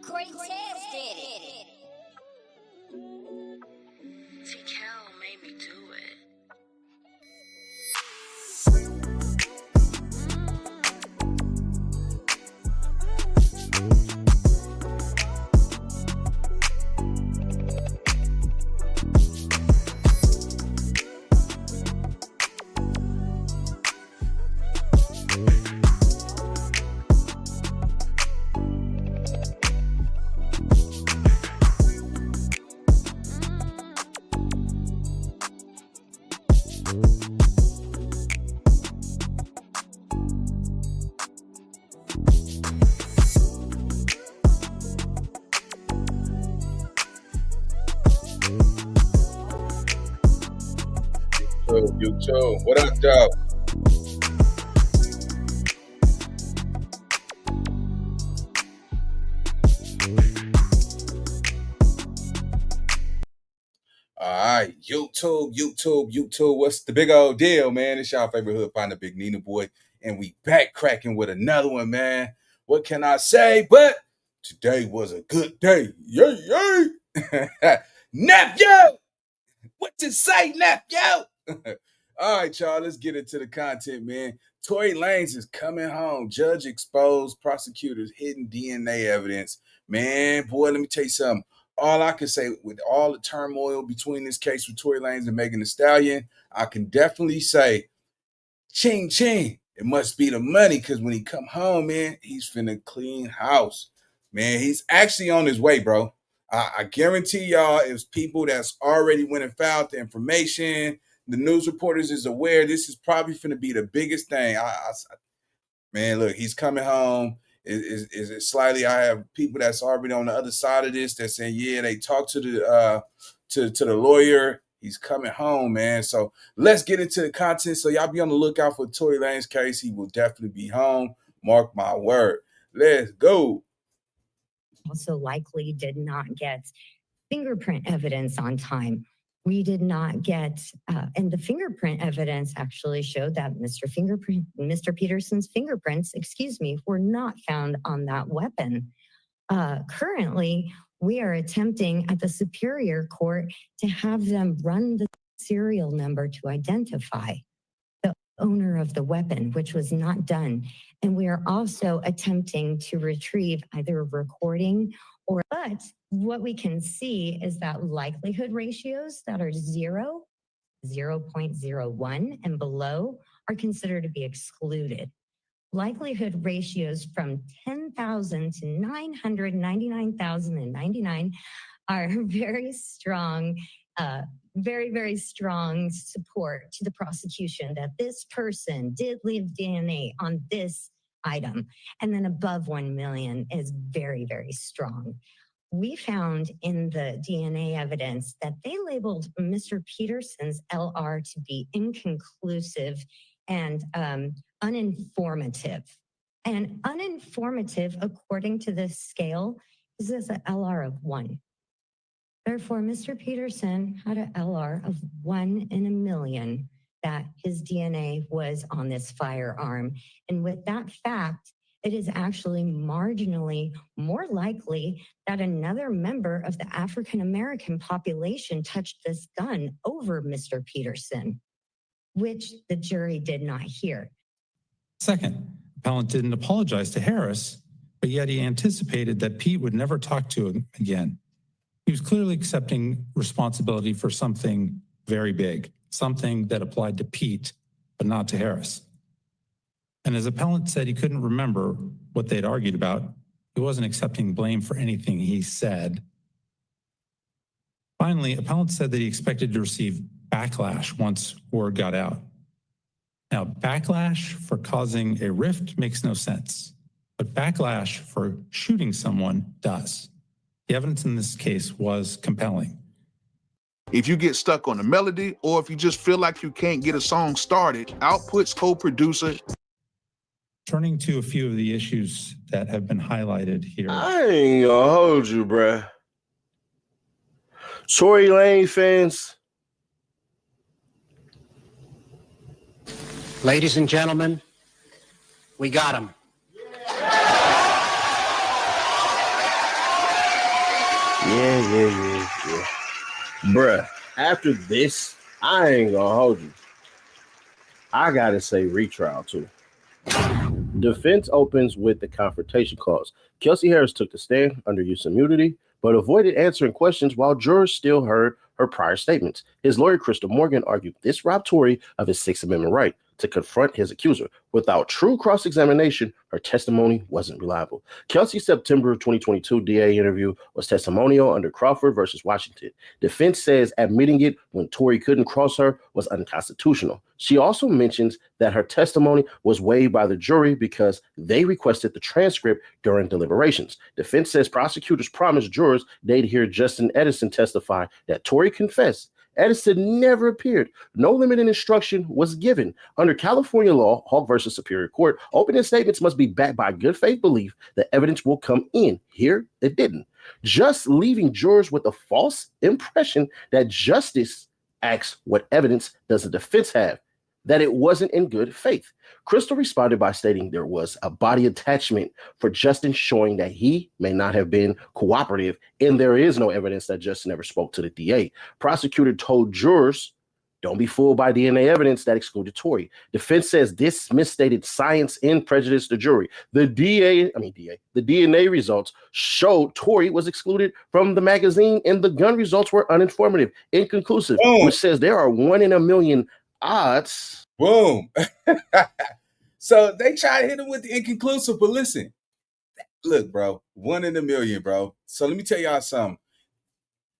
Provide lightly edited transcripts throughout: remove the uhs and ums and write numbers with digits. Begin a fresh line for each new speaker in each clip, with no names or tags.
Great Tales did it.
TKL made me do it.
YouTube. What up, though? All right, YouTube. What's the big old deal, man? It's y'all favorite hood find the big NINABOY, and we back cracking with another one, man. What can I say? But today was a good day. Yay! Nephew! What to say, nephew? All right, y'all, let's get into the content, man. Tory Lanez is coming home. Judge exposed prosecutors' hidden DNA evidence. Man, boy, let me tell you something. All I can say with all the turmoil between this case with Tory Lanez and Megan Thee Stallion, I can definitely say, ching, ching. It must be the money, because when he come home, man, he's finna clean house. Man, he's actually on his way, bro. I guarantee y'all, it's people that's already went and found the information. The news reporters is aware this is probably finna be the biggest thing. Man, look, he's coming home. Is it slightly? I have people that's already on the other side of this that's saying, yeah, they talked to the to the lawyer. He's coming home, man. So let's get into the content. So y'all be on the lookout for Tory Lanez's case. He will definitely be home. Mark my word. Let's go.
Also likely did not get fingerprint evidence on time. We did not get, and the fingerprint evidence actually showed that Mr. Peterson's fingerprints, were not found on that weapon. Currently, we are attempting at the Superior Court to have them run the serial number to identify the owner of the weapon, which was not done. And we are also attempting to retrieve either a recording but what we can see is that likelihood ratios that are 0, 0.01 and below are considered to be excluded. Likelihood ratios from 10,000 to 999,099 are very strong, very strong support to the prosecution that this person did leave DNA on this item. And then above 1 million is very strong. We found in the DNA evidence that they labeled Mr. Peterson's LR to be inconclusive and uninformative. And uninformative, according to this scale, is an LR of 1. Therefore, Mr. Peterson had an LR of 1 in a million that his DNA was on this firearm. And with that fact, it is actually marginally more likely that another member of the African-American population touched this gun over Mr. Peterson, which the jury did not hear.
Second, appellant didn't apologize to Harris, but yet he anticipated that Pete would never talk to him again. He was clearly accepting responsibility for something very big, something that applied to Pete, but not to Harris. And as appellant said he couldn't remember what they'd argued about, he wasn't accepting blame for anything he said. Finally, appellant said that he expected to receive backlash once word got out. Now, backlash for causing a rift makes no sense, but backlash for shooting someone does. The evidence in this case was compelling.
If you get stuck on a melody, or if you just feel like you can't get a song started, Output's co-producer.
Turning to a few of the issues that have been highlighted here.
I ain't gonna hold you, bruh. Tory Lanez fans.
Ladies and gentlemen, we got him.
Yeah. Bruh, after this, I ain't gonna hold you. I gotta say retrial too. Defense opens with the confrontation clause. Kelsey Harris took the stand under use of immunity, but avoided answering questions while jurors still heard her prior statements. His lawyer, Crystal Morgan, argued this robbed Tory of his Sixth Amendment right to confront his accuser. Without true cross-examination, her testimony wasn't reliable. Kelsey's September 2022 DA interview was testimonial under Crawford versus Washington. Defense says admitting it when Tory couldn't cross her was unconstitutional. She also mentions that her testimony was waived by the jury because they requested the transcript during deliberations. Defense says prosecutors promised jurors they'd hear Justin Edison testify that Tory confessed. Edison never appeared. No limiting instruction was given. Under California law, Hawk versus Superior Court, opening statements must be backed by good faith belief that evidence will come in. Here, it didn't. Just leaving jurors with a false impression that justice asks what evidence does the defense have, that it wasn't in good faith. Crystal responded by stating there was a body attachment for Justin showing that he may not have been cooperative, and there is no evidence that Justin ever spoke to the DA. Prosecutor told jurors, don't be fooled by DNA evidence that excluded Tory. Defense says this misstated science and prejudiced the jury. The DNA results showed Tory was excluded from the magazine, and the gun results were uninformative, inconclusive, which says there are 1 in a million odds.
Boom. So they try to hit him with the inconclusive, but listen, look, bro, 1 in a million, bro. So let me tell y'all something.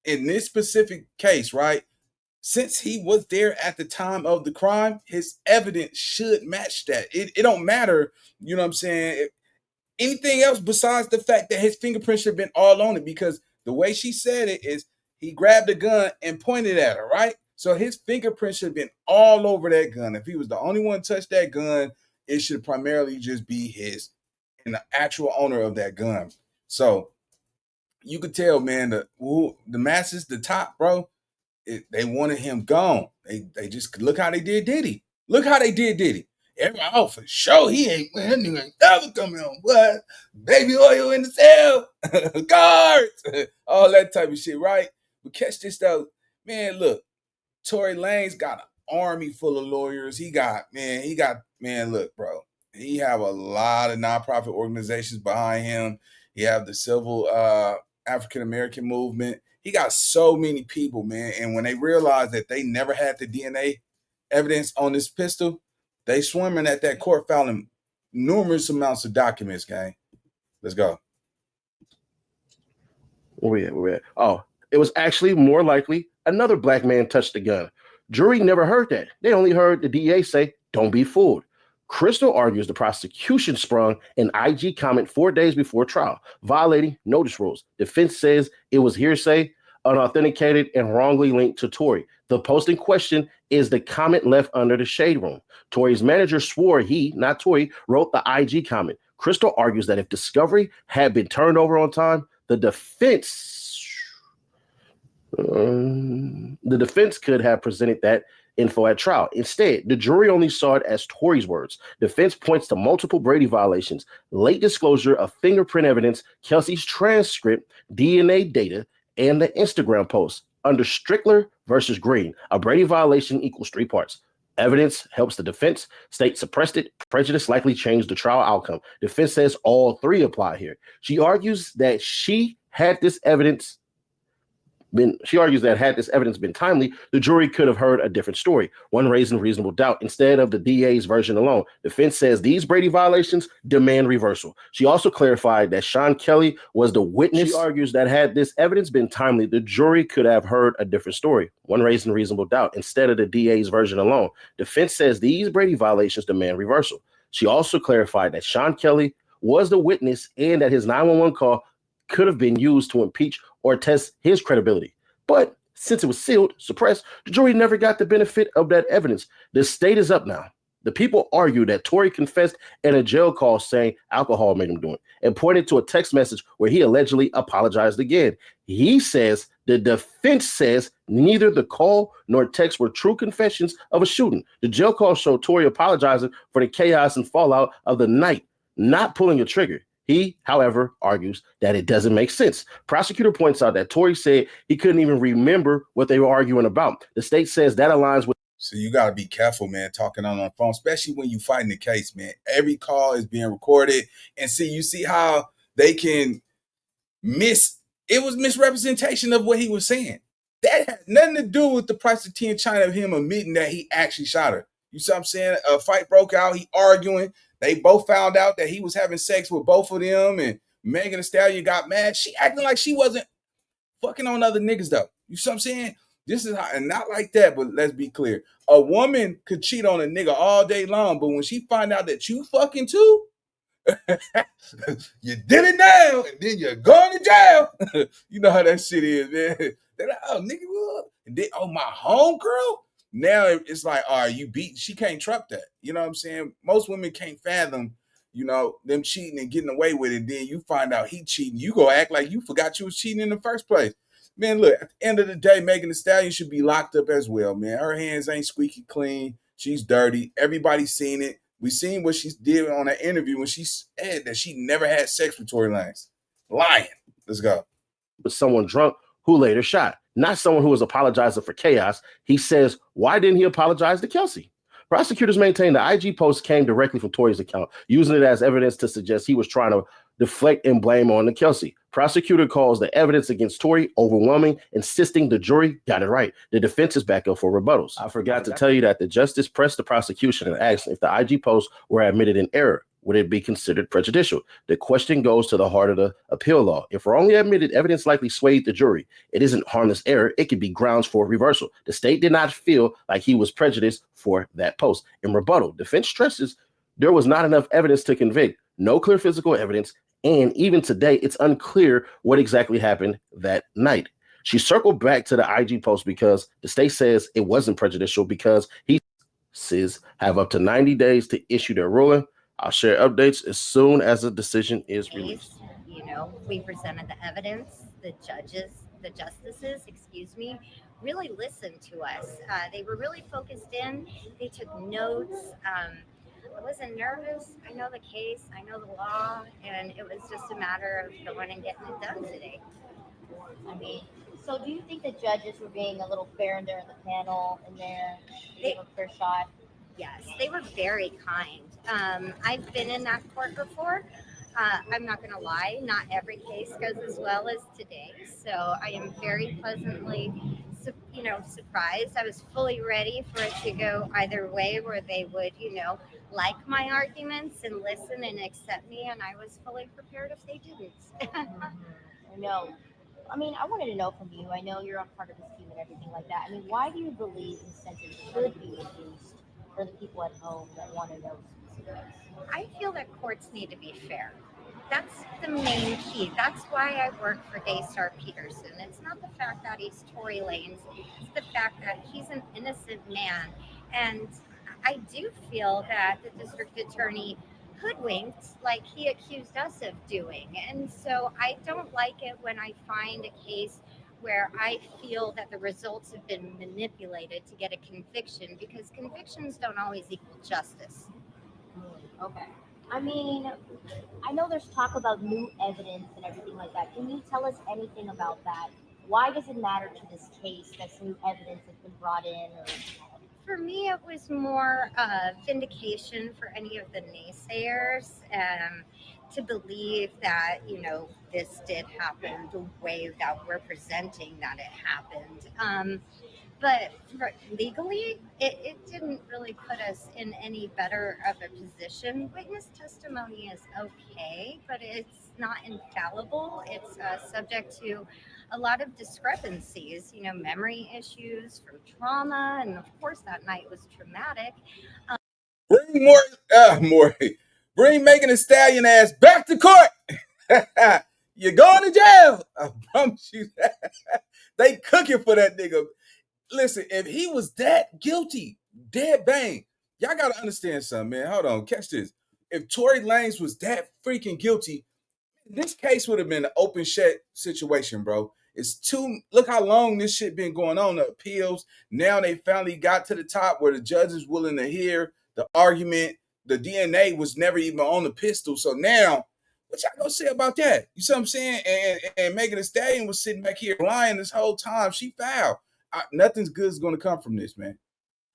In this specific case, right, since he was there at the time of the crime, his evidence should match that. It don't matter, you know what I'm saying, anything else besides the fact that his fingerprints should have been all on it, because the way she said it is he grabbed a gun and pointed at her, right? So his fingerprints should have been all over that gun. If he was the only one to touch that gun, it should primarily just be his and the actual owner of that gun. So you could tell, man, the masses, the top, bro, they wanted him gone. They just look how they did Diddy. Look how they did Diddy. Oh, for sure, he ain't, man, that nigga ain't never coming on. What? Baby oil in the cell, guards, all that type of shit, right? But catch this though, man. Look, Tory Lanez got an army full of lawyers. Look, bro, he have a lot of nonprofit organizations behind him. He have the civil African American movement. He got so many people, man. And when they realized that they never had the DNA evidence on this pistol, they swimming at that court filing numerous amounts of documents, gang. Let's go.
Where we at? Oh, it was actually more likely another black man touched the gun. Jury never heard that. They only heard the DA say, don't be fooled. Crystal argues the prosecution sprung an IG comment 4 days before trial, violating notice rules. Defense says it was hearsay, unauthenticated, and wrongly linked to Tory. The post in question is the comment left under the shade room. Tory's manager swore he, not Tory, wrote the IG comment. Crystal argues that if discovery had been turned over on time, the defense could have presented that info at trial. Instead, the jury only saw it as Tory's words. Defense points to multiple Brady violations, late disclosure of fingerprint evidence, Kelsey's transcript, DNA data, and the Instagram post. Under Strickler versus Green, a Brady violation equals 3 parts. Evidence helps the defense. State suppressed it. Prejudice likely changed the trial outcome. Defense says all 3 apply here. She argues that had this evidence been timely, the jury could have heard a different story. One raising reasonable doubt instead of the DA's version alone. Defense says these Brady violations demand reversal. She also clarified that Sean Kelly was the witness. She argues that had this evidence been timely, the jury could have heard a different story. One raising reasonable doubt instead of the DA's version alone. Defense says these Brady violations demand reversal. She also clarified that Sean Kelly was the witness and that his 911 call could have been used to impeach or test his credibility. But since it was sealed, suppressed, the jury never got the benefit of that evidence. The state is up now. The people argue that Tory confessed in a jail call saying alcohol made him do it and pointed to a text message where he allegedly apologized again. He says the defense says neither the call nor text were true confessions of a shooting. The jail call showed Tory apologizing for the chaos and fallout of the night, not pulling a trigger. He, however, argues that it doesn't make sense. Prosecutor points out that Tory said he couldn't even remember what they were arguing about. The state says that aligns with.
So you got to be careful, man, talking on the phone, especially when you fighting the case, man. Every call is being recorded. And you see how they can it was misrepresentation of what he was saying. That had nothing to do with the prosecutor in China of him admitting that he actually shot her. You see what I'm saying? A fight broke out. He arguing. They both found out that he was having sex with both of them, and Megan Thee Stallion got mad. She acting like she wasn't fucking on other niggas, though. You see what I'm saying? This is how, and not like that, but let's be clear. A woman could cheat on a nigga all day long, but when she find out that you fucking too, you did it now, and then you're going to jail. You know how that shit is, man. They're like, oh, nigga, what? And then, oh, my homegirl? Now it's like, all right, you beat, she can't trust that. You know what I'm saying? Most women can't fathom, you know, them cheating and getting away with it. Then you find out he cheating. You go act like you forgot you was cheating in the first place. Man, look, at the end of the day, Megan Thee Stallion should be locked up as well, man. Her hands ain't squeaky clean. She's dirty. Everybody's seen it. We seen what she did on that interview when she said that she never had sex with Tory Lanez. Lying. Let's go.
With someone drunk who later shot, not someone who was apologizing for chaos. He says, why didn't he apologize to Kelsey? Prosecutors maintain the IG post came directly from Tory's account, using it as evidence to suggest he was trying to deflect and blame on the Kelsey. Prosecutor calls the evidence against Tory overwhelming, insisting the jury got it right. The defense is back up for rebuttals. I forgot to tell you that the justice pressed the prosecution and asked if the IG posts were admitted in error. Would it be considered prejudicial? The question goes to the heart of the appeal law. If wrongly admitted, evidence likely swayed the jury. It isn't harmless error. It could be grounds for reversal. The state did not feel like he was prejudiced for that post. In rebuttal, defense stresses there was not enough evidence to convict, no clear physical evidence, and even today, it's unclear what exactly happened that night. She circled back to the IG post because the state says it wasn't prejudicial because he says have up to 90 days to issue their ruling. I'll share updates as soon as a decision is released.
You know, we presented the evidence. The justices, really listened to us. They were really focused in. They took notes. I wasn't nervous. I know the case. I know the law. And it was just a matter of going and getting it done today.
I mean, so do you think the judges were being a little fair in there in the panel and there gave a fair shot?
Yes, they were very kind. I've been in that court before. I'm not going to lie, not every case goes as well as today. So I am very pleasantly, surprised. I was fully ready for it to go either way, where they would, like my arguments and listen and accept me. And I was fully prepared if they didn't.
I know. I mean, I wanted to know from you. I know you're on part of this team and everything like that. I mean, why do you believe incentives should be reduced for the people at home that want to know specifics?
I feel that courts need to be fair. That's the main key. That's why I work for Daystar Peterson. It's not the fact that he's Tory Lanez. It's the fact that he's an innocent man. And I do feel that the district attorney hoodwinked like he accused us of doing. And so I don't like it when I find a case where I feel that the results have been manipulated to get a conviction, because convictions don't always equal justice.
Okay. I mean, I know there's talk about new evidence and everything like that. Can you tell us anything about that? Why does it matter to this case that new evidence has been brought in?
For me, it was more vindication for any of the naysayers, to believe that, this did happen the way that we're presenting that it happened. But legally, it didn't really put us in any better of a position. Witness testimony is okay, but it's not infallible. It's subject to a lot of discrepancies, memory issues from trauma. And of course, that night was traumatic.
Bring Megan Thee Stallion ass back to court. You're going to jail. I promise you that. They cooking for that nigga. Listen, if he was that guilty, dead bang, y'all got to understand something, man. Hold on, catch this. If Tory Lanez was that freaking guilty, this case would have been an open shut situation, bro. Look how long this shit been going on, the appeals. Now they finally got to the top where the judge is willing to hear the argument. The DNA was never even on the pistol. So now What y'all gonna say about that? You see what I'm saying? And Megan Thee Stallion was sitting back here lying this whole time. She fouled. Nothing's good is gonna come from this, man.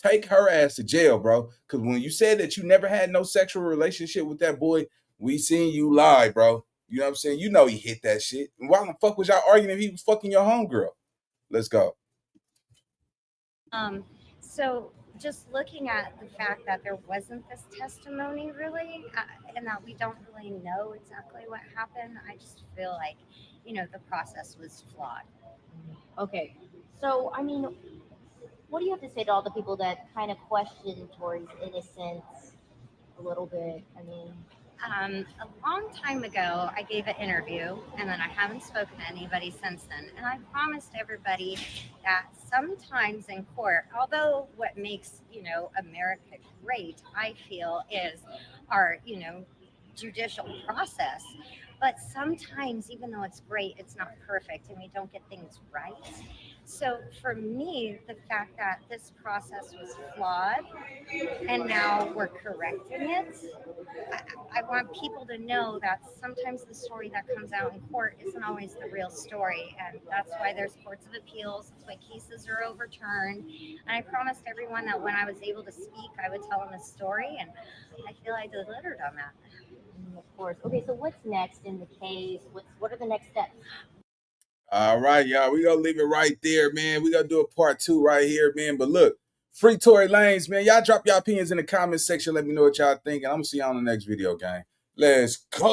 Take her ass to jail, bro. Because when you said that you never had no sexual relationship with that boy, we seen you lie, bro. You know what I'm saying? You know he hit that shit. And why the fuck was y'all arguing if he was fucking your homegirl? Let's go.
So just looking at the fact that there wasn't this testimony really, and that we don't really know exactly what happened, I just feel like, the process was flawed.
Okay. So, I mean, what do you have to say to all the people that kind of question Tory's innocence a little bit? I mean,
A long time ago, I gave an interview, and then I haven't spoken to anybody since then. And I promised everybody that sometimes in court, although what makes, America great, I feel, is our, judicial process. But sometimes, even though it's great, it's not perfect and we don't get things right. So for me, the fact that this process was flawed and now we're correcting it, I want people to know that sometimes the story that comes out in court isn't always the real story. And that's why there's courts of appeals. That's why cases are overturned. And I promised everyone that when I was able to speak, I would tell them a story. And I feel I delivered on that.
of course. Okay, so what's next in the case? What are the next steps?
All right, y'all. We gonna leave it right there, man. We gonna do a part 2 right here, man. But look, free Tory Lanez, man. Y'all drop your opinions in the comments section. Let me know what y'all think. And I'm gonna see y'all on the next video, gang. Let's go.